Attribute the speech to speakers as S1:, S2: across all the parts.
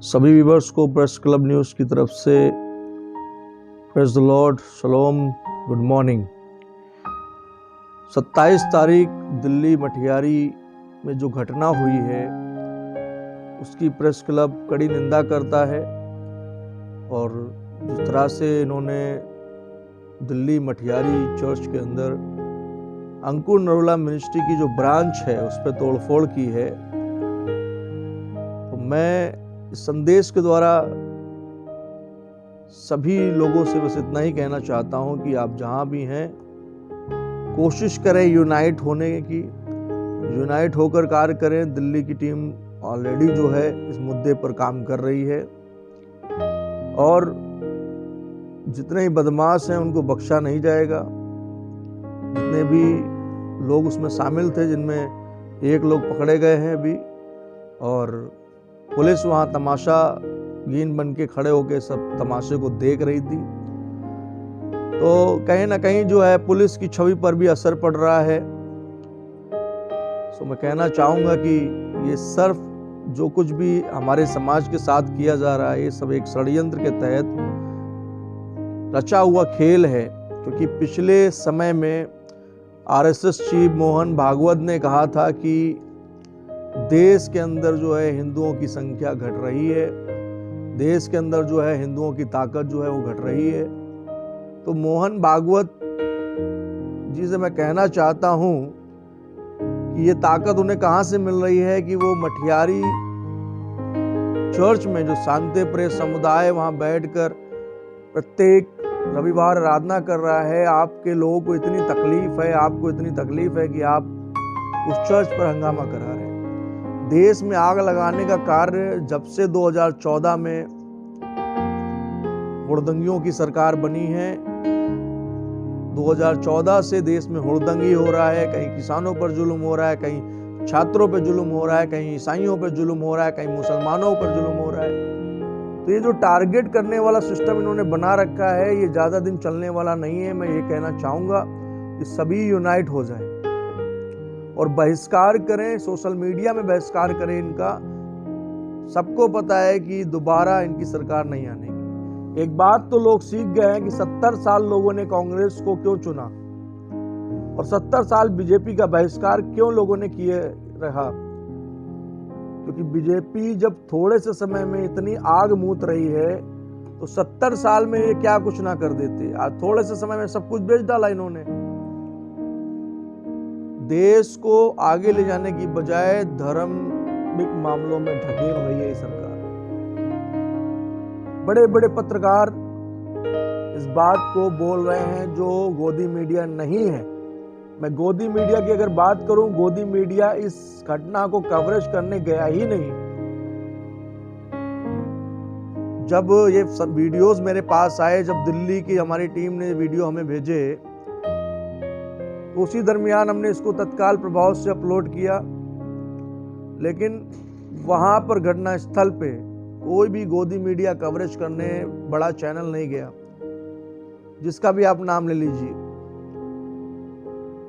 S1: सभी व्यूवर्स को press club news की तरफ से praise the Lord, shalom, good morning. 27 तारीख दिल्ली मठियारी में जो घटना हुई है उसकी प्रेस क्लब कड़ी निंदा करता है। और जिस तरह से इन्होंने दिल्ली मठियारी चर्च के अंदर अंकुर नरोला मिनिस्ट्री की जो ब्रांच है उस पर तोड़फोड़ की है, तो मैं इस संदेश के द्वारा सभी लोगों से बस इतना ही कहना चाहता हूं कि आप जहां भी हैं कोशिश करें यूनाइट होने की, यूनाइट होकर कार्य करें। दिल्ली की टीम ऑलरेडी जो है इस मुद्दे पर काम कर रही है और जितने ही बदमाश हैं उनको बख्शा नहीं जाएगा। जितने भी लोग उसमें शामिल थे, जिनमें एक लोग पकड़े गए हैं अभी, और पुलिस वहां तमाशागीन बन के खड़े होकर सब तमाशे को देख रही थी, तो कहीं ना कहीं जो है पुलिस की छवि पर भी असर पड़ रहा है। तो मैं कहना चाहूंगा कि ये सिर्फ जो कुछ भी हमारे समाज के साथ किया जा रहा है ये सब एक षड्यंत्र के तहत रचा हुआ खेल है। क्योंकि पिछले समय में आरएसएस चीफ मोहन भागवत ने कहा था कि देश के अंदर जो है हिंदुओं की संख्या घट रही है, देश के अंदर जो है हिंदुओं की ताकत जो है वो घट रही है। तो मोहन भागवत जी से मैं कहना चाहता हूं कि ये ताकत उन्हें कहां से मिल रही है कि वो मठियारी चर्च में जो शांति प्रिय समुदाय वहां बैठकर प्रत्येक रविवार आराधना कर रहा है। आपके लोगों को इतनी तकलीफ है, आपको इतनी तकलीफ है कि आप उस चर्च पर हंगामा करा रहे हैं। देश में आग लगाने का कार्य जब से 2014 में हुड़दंगियों की सरकार बनी है, 2014 से देश में हुड़दंगी हो रहा है। कहीं किसानों पर जुल्म हो रहा है, कहीं छात्रों पर जुल्म हो रहा है, कहीं ईसाइयों पर जुल्म हो रहा है, कहीं मुसलमानों पर जुल्म हो रहा है। तो ये जो टारगेट करने वाला सिस्टम इन्होंने बना रखा है ये ज्यादा दिन चलने वाला नहीं है। मैं ये कहना चाहूंगा कि सभी यूनाइट हो जाएं और बहिष्कार करें, सोशल मीडिया में बहिष्कार करें इनका। सबको पता है कि दोबारा इनकी सरकार नहीं आने की। एक बात तो लोग सीख गए हैं कि 70 साल लोगों ने कांग्रेस को क्यों चुना और 70 साल बीजेपी का बहिष्कार क्यों लोगों ने किए रहा। क्योंकि बीजेपी जब थोड़े से समय में इतनी आग मूत रही है तो 70 साल में ये क्या कुछ ना कर देते। आज थोड़े से समय में सब कुछ बेच डाला इन्होंने। देश को आगे ले जाने की बजाय धार्मिक मामलों में ढकेल रही है सरकार। बड़े बड़े पत्रकार इस बात को बोल रहे हैं जो गोदी मीडिया नहीं है। मैं गोदी मीडिया की अगर बात करूं, गोदी मीडिया इस घटना को कवरेज करने गया ही नहीं। जब ये सब वीडियोस मेरे पास आए, जब दिल्ली की हमारी टीम ने वीडियो हमें भेजे, तो उसी दरमियान हमने इसको तत्काल प्रभाव से अपलोड किया। लेकिन वहां पर घटना स्थल पे कोई भी गोदी मीडिया कवरेज करने बड़ा चैनल नहीं गया, जिसका भी आप नाम ले लीजिए।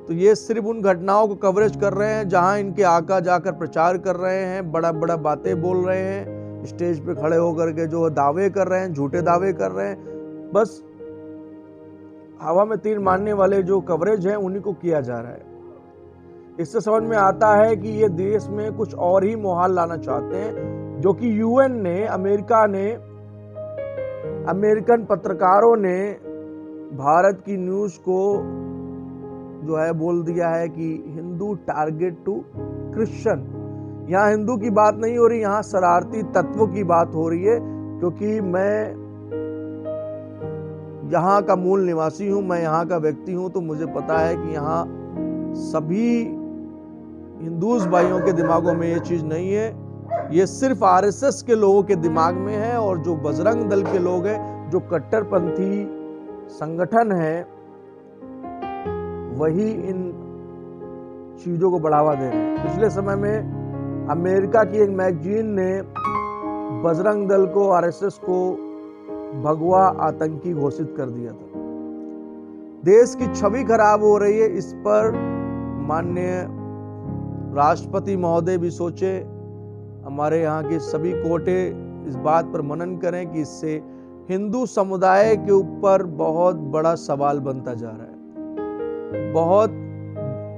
S1: तो ये सिर्फ उन घटनाओं को कवरेज कर रहे हैं जहां इनके आका जाकर प्रचार कर रहे हैं, बड़ा बड़ा बातें बोल रहे हैं, स्टेज पे खड़े होकर के जो दावे कर रहे हैं, झूठे दावे कर रहे हैं। बस हवा में तीर मारने वाले जो कवरेज है उन्हीं को किया जा रहा है। इससे समझ में आता है कि ये देश में कुछ और ही माहौल लाना चाहते हैं, जो कि यूएन ने, अमेरिका ने, अमेरिकन पत्रकारों ने भारत की न्यूज को जो है बोल दिया है कि हिंदू टारगेट टू क्रिश्चियन। यहाँ हिंदू की बात नहीं हो रही, यहाँ शरारती तत्वों की बात हो रही है। क्योंकि मैं यहाँ का मूल निवासी हूँ, मैं यहाँ का व्यक्ति हूँ, तो मुझे पता है कि यहाँ सभी हिंदूज भाइयों के दिमागों में ये चीज नहीं है। ये सिर्फ आरएसएस के लोगों के दिमाग में है, और जो बजरंग दल के लोग हैं, जो कट्टरपंथी संगठन है, वही इन चीजों को बढ़ावा दे रहे हैं। पिछले समय में अमेरिका की एक मैगजीन ने बजरंग दल को, आरएसएस को भगवा आतंकी घोषित कर दिया था। देश की छवि खराब हो रही है, इस पर माननीय राष्ट्रपति महोदय भी सोचे, हमारे यहाँ के सभी कोटे इस बात पर मनन करें कि इससे हिंदू समुदाय के ऊपर बहुत बड़ा सवाल बनता जा रहा है, बहुत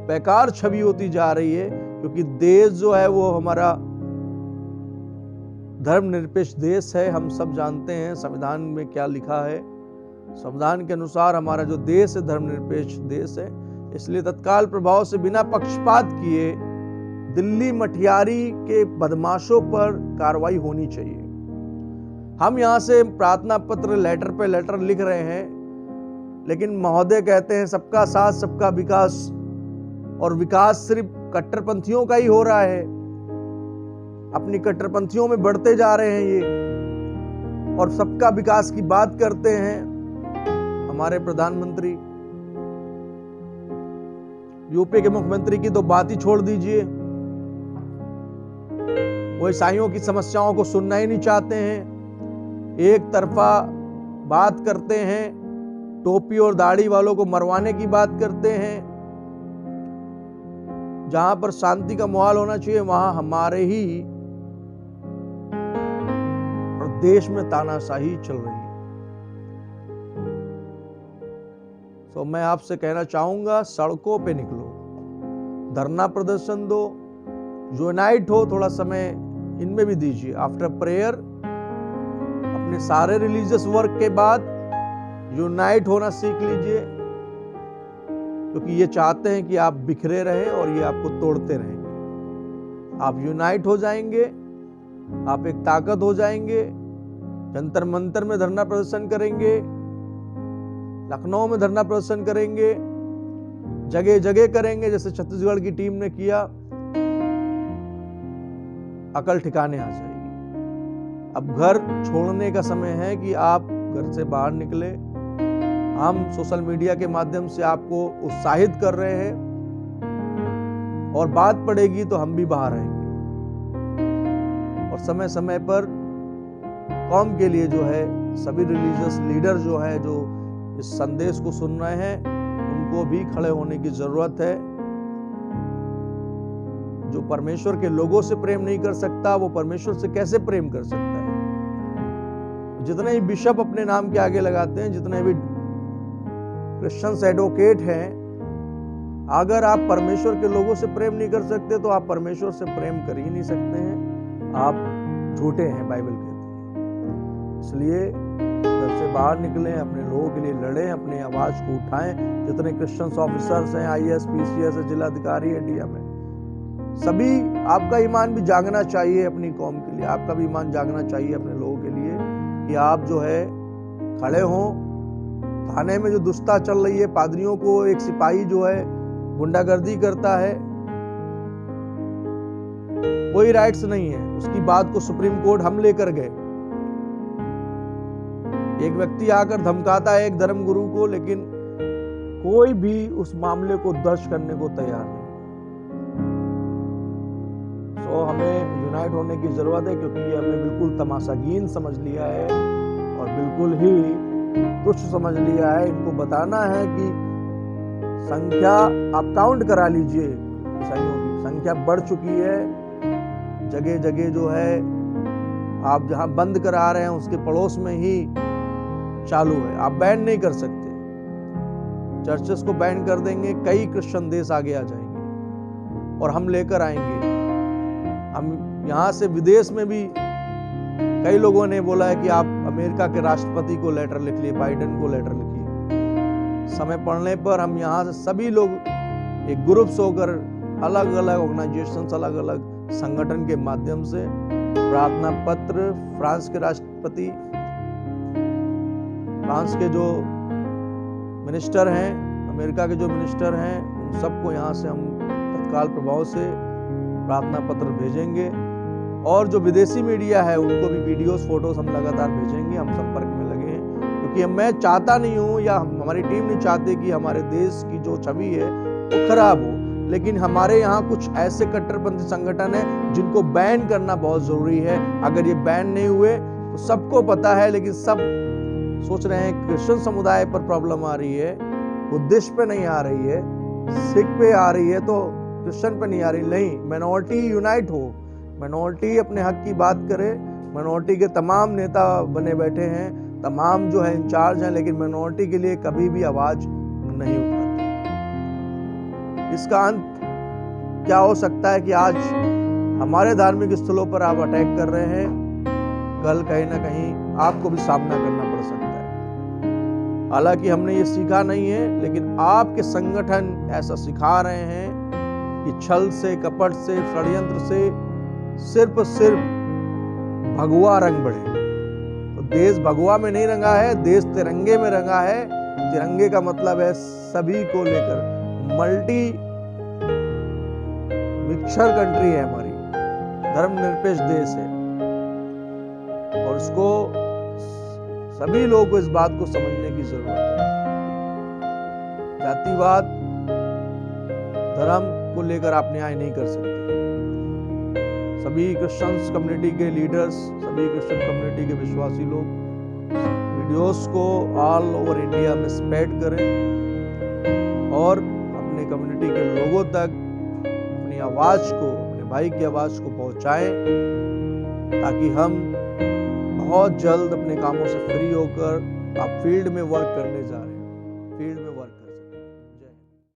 S1: बेकार छवि होती जा रही है, क्योंकि देश जो है वो हमारा धर्मनिरपेक्ष देश है। हम सब जानते हैं संविधान में क्या लिखा है। संविधान के अनुसार हमारा जो देश है धर्मनिरपेक्ष देश है, इसलिए तत्काल प्रभाव से बिना पक्षपात किए दिल्ली मठियारी के बदमाशों पर कार्रवाई होनी चाहिए। हम यहां से प्रार्थना पत्र लेटर पे लेटर लिख रहे हैं, लेकिन महोदय कहते हैं सबका साथ सबका विकास, और विकास सिर्फ कट्टरपंथियों का ही हो रहा है। अपनी कट्टरपंथियों में बढ़ते जा रहे हैं ये, और सबका विकास की बात करते हैं हमारे प्रधानमंत्री। यूपी के मुख्यमंत्री की तो बात ही छोड़ दीजिए, वो ईसाइयों की समस्याओं को सुनना ही नहीं चाहते हैं। एक तरफा बात करते हैं, टोपी और दाढ़ी वालों को मरवाने की बात करते हैं। जहां पर शांति का माहौल होना चाहिए वहां हमारे ही देश में तानाशाही चल रही है। तो मैं आपसे कहना चाहूंगा, सड़कों पे निकलो, धरना प्रदर्शन दो, यूनाइट हो, थोड़ा समय इनमें भी दीजिए। आफ्टर प्रेयर अपने सारे रिलीजियस वर्क के बाद यूनाइट होना सीख लीजिए, क्योंकि ये चाहते हैं कि आप बिखरे रहें और ये आपको तोड़ते रहेंगे। आप यूनाइट हो जाएंगे, आप एक ताकत हो जाएंगे। जंतर मंतर में धरना प्रदर्शन करेंगे, लखनऊ में धरना प्रदर्शन करेंगे, जगह जगह करेंगे, जैसे छत्तीसगढ़ की टीम ने किया। अकल ठिकाने आ जाएगी। अब घर छोड़ने का समय है कि आप घर से बाहर निकले। हम सोशल मीडिया के माध्यम से आपको उत्साहित कर रहे हैं, और बात पड़ेगी तो हम भी बाहर रहेंगे, और समय समय पर कौम के लिए जो है सभी रिलीजियस लीडर जो है, जो इस संदेश को सुन रहे हैं, उनको भी खड़े होने की जरूरत है। जो परमेश्वर के लोगों से प्रेम नहीं कर सकता, वो परमेश्वर से कैसे प्रेम कर सकता है? जितने ही बिशप अपने नाम के आगे लगाते हैं, जितने भी क्रिश्चियंस एडवोकेट हैं, अगर आप परमेश्वर के लोगों से प्रेम नहीं कर सकते तो आप परमेश्वर से प्रेम कर ही नहीं सकते हैं। आप झूठे हैं, बाइबल कहती है। इसलिए घर से बाहर निकलें, अपने लोगों के लिए लड़ें, अपनी आवाज को उठाएं। जितने क्रिश्चियंस ऑफिसर्स हैं, IAS, PCS, जिलाधिकारी है, DM है, सभी आपका ईमान भी जागना चाहिए अपनी कौम के लिए। आपका भी ईमान जागना चाहिए अपने लोगों के लिए, कि आप जो है खड़े हों। थाने में जो दुष्टता चल रही है, पादरियों को एक सिपाही जो है गुंडागर्दी करता है, कोई राइट्स नहीं है। उसकी बात को सुप्रीम कोर्ट हम लेकर गए। एक व्यक्ति आकर धमकाता है एक धर्मगुरु को, लेकिन कोई भी उस मामले को दर्ज करने को तैयार नहीं। तो हमें यूनाइट होने की जरूरत है, क्योंकि ये हमने बिल्कुल तमाशागीन समझ लिया है और बिल्कुल ही तुच्छ समझ लिया है। इनको बताना है कि संख्या आप काउंट करा लीजिए, ईसाइयों की संख्या बढ़ चुकी है। जगह जगह जो है आप जहां बंद करा रहे हैं उसके पड़ोस में ही चालू है। आप बैन नहीं कर सकते, चर्चेस को बैन कर देंगे, कई क्रिश्चियन देश आगे आ जाएंगे और हम लेकर आएंगे। हम यहाँ से विदेश में भी कई लोगों ने बोला है कि आप अमेरिका के राष्ट्रपति को लेटर लिख लिए, बाइडेन को लेटर लिखिए। समय पड़ने पर हम यहाँ से सभी लोग एक ग्रुप्स होकर अलग अलग ऑर्गेनाइजेशंस, अलग अलग संगठन के माध्यम से प्रार्थना पत्र फ्रांस के राष्ट्रपति, फ्रांस के जो मिनिस्टर हैं, अमेरिका के जो मिनिस्टर हैं, उन सबको यहाँ से हम तत्काल प्रभाव से प्रार्थना पत्र भेजेंगे। और जो विदेशी मीडिया है उनको भी वीडियोस, फोटोज हम लगातार भेजेंगे। हम संपर्क में लगे हैं, क्योंकि मैं चाहता नहीं हूँ या हमारी टीम नहीं चाहती कि हमारे देश की जो छवि है वो खराब हो। लेकिन हमारे यहाँ कुछ ऐसे कट्टरपंथी संगठन हैं जिनको बैन करना बहुत जरूरी है। अगर ये बैन नहीं हुए तो सबको पता है, लेकिन सब सोच रहे हैं क्रिश्चियन समुदाय पर प्रॉब्लम आ रही है, बुद्धिस्ट पे नहीं आ रही है, सिख पे आ रही है, तो क्रिश्चियन पे नहीं आ रही। नहीं, माइनॉरिटी यूनाइट हो, माइनॉरिटी अपने हक की बात करे, माइनॉरिटी के तमाम नेता बने बैठे हैं, तमाम जो है इंचार्ज हैं, लेकिन माइनॉरिटी के लिए कभी भी आवाज नहीं उठाते। इसका अंत क्या हो सकता है कि आज हमारे धार्मिक स्थलों पर आप अटैक कर रहे हैं, कल कहीं ना कहीं आपको भी सामना करना पड़ सकता है। हालांकि हमने ये सीखा नहीं है, लेकिन आपके संगठन ऐसा सिखा रहे हैं कि छल से, कपट से, षड्यंत्र से सिर्फ भगवा रंग बढ़े। तो देश भगवा में नहीं रंगा है, देश तिरंगे में रंगा है। तिरंगे का मतलब है सभी को लेकर, मल्टी मिक्सचर कंट्री है हमारी, धर्मनिरपेक्ष देश है, और इसको सभी लोगों को इस बात को समझने की जरूरत है। जातिवाद, धर्म को लेकर आप न्याय नहीं कर सकते। सभी क्रिश्चियन कम्युनिटी के लीडर्स, सभी क्रिश्चियन कम्युनिटी के विश्वासी लोग वीडियोस को ऑल ओवर इंडिया में स्प्रेड करें और अपने कम्युनिटी के लोगों तक अपनी आवाज को, अपने भाई की आवाज को पहुंचाएं, ताकि हम बहुत जल्द अपने कामों से फ्री होकर आप फील्ड में वर्क करने जा रहे हैं।